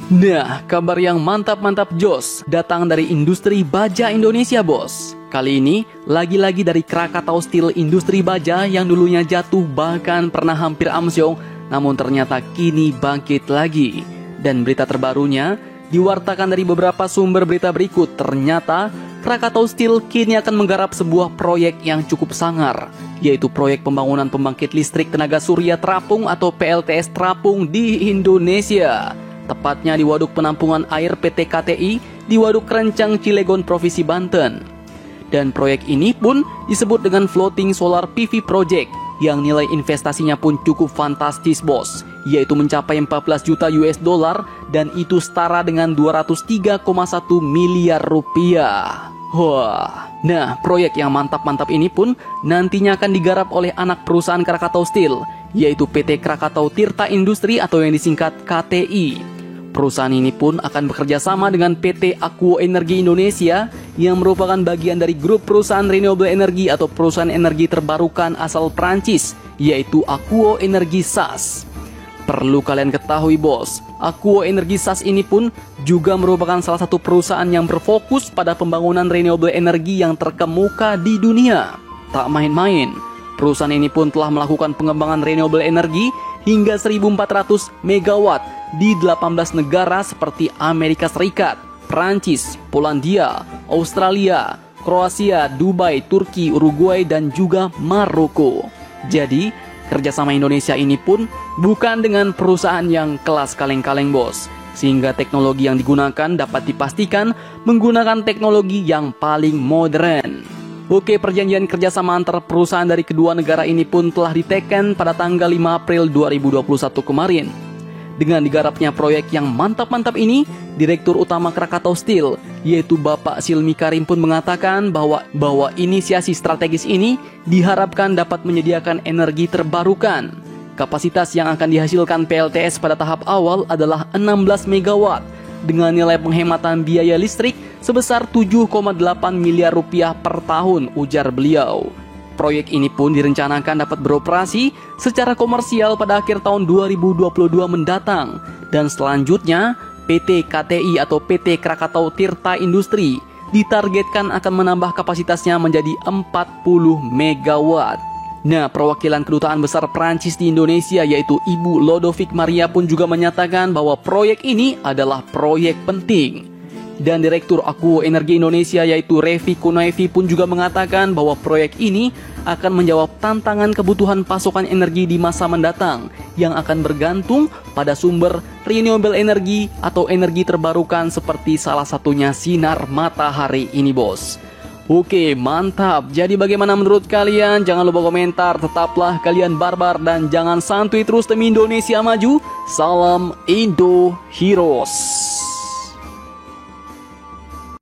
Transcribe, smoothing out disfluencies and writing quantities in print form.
Nah, kabar yang mantap-mantap jos datang dari industri baja Indonesia, bos. Kali ini, lagi-lagi dari Krakatau Steel industri baja yang dulunya jatuh bahkan pernah hampir amsyong, namun ternyata kini bangkit lagi. Dan berita terbarunya, diwartakan dari beberapa sumber berita berikut, ternyata Krakatau Steel kini akan menggarap sebuah proyek yang cukup sangar, yaitu proyek pembangunan pembangkit listrik tenaga surya terapung atau PLTS terapung di Indonesia. Tepatnya di Waduk Penampungan Air PT KTI di Waduk Kerencang, Cilegon, Provinsi Banten. Dan proyek ini pun disebut dengan Floating Solar PV Project yang nilai investasinya pun cukup fantastis, bos, yaitu mencapai 14 juta US dollar dan itu setara dengan 203,1 miliar rupiah. Wah, nah proyek yang mantap-mantap ini pun nantinya akan digarap oleh anak perusahaan Krakatau Steel, yaitu PT Krakatau Tirta Industri atau yang disingkat KTI. Perusahaan ini pun akan bekerja sama dengan PT Akuo Energi Indonesia yang merupakan bagian dari grup perusahaan renewable energy atau perusahaan energi terbarukan asal Prancis, yaitu Akuo Energi SAS. Perlu kalian ketahui, bos, Akuo Energi SAS ini pun juga merupakan salah satu perusahaan yang berfokus pada pembangunan renewable energy yang terkemuka di dunia. Tak main-main, perusahaan ini pun telah melakukan pengembangan renewable energy hingga 1.400 megawatt di 18 negara seperti Amerika Serikat, Prancis, Polandia, Australia, Kroasia, Dubai, Turki, Uruguay, dan juga Maroko. Jadi, kerjasama Indonesia ini pun bukan dengan perusahaan yang kelas kaleng-kaleng, bos, sehingga teknologi yang digunakan dapat dipastikan menggunakan teknologi yang paling modern. Oke, perjanjian kerjasama antar perusahaan dari kedua negara ini pun telah diteken pada tanggal 5 April 2021 kemarin. Dengan digarapnya proyek yang mantap-mantap ini, Direktur Utama Krakatau Steel, yaitu Bapak Silmi Karim pun mengatakan bahwa inisiasi strategis ini diharapkan dapat menyediakan energi terbarukan. Kapasitas yang akan dihasilkan PLTS pada tahap awal adalah 16 megawatt dengan nilai penghematan biaya listrik sebesar 7,8 miliar rupiah per tahun, ujar beliau. Proyek ini pun direncanakan dapat beroperasi secara komersial pada akhir tahun 2022 mendatang. Dan selanjutnya, PT KTI atau PT Krakatau Tirta Industri ditargetkan akan menambah kapasitasnya menjadi 40 megawatt. Nah, perwakilan Kedutaan Besar Prancis di Indonesia yaitu Ibu Lodovic Maria pun juga menyatakan bahwa proyek ini adalah proyek penting. Dan Direktur Akuo Energi Indonesia yaitu Revi Kunaifi pun juga mengatakan bahwa proyek ini akan menjawab tantangan kebutuhan pasokan energi di masa mendatang yang akan bergantung pada sumber renewable energy atau energi terbarukan seperti salah satunya sinar matahari ini, bos. Oke, mantap. Jadi bagaimana menurut kalian? Jangan lupa komentar, tetaplah kalian barbar dan jangan santuy terus demi Indonesia maju. Salam Indo Heroes.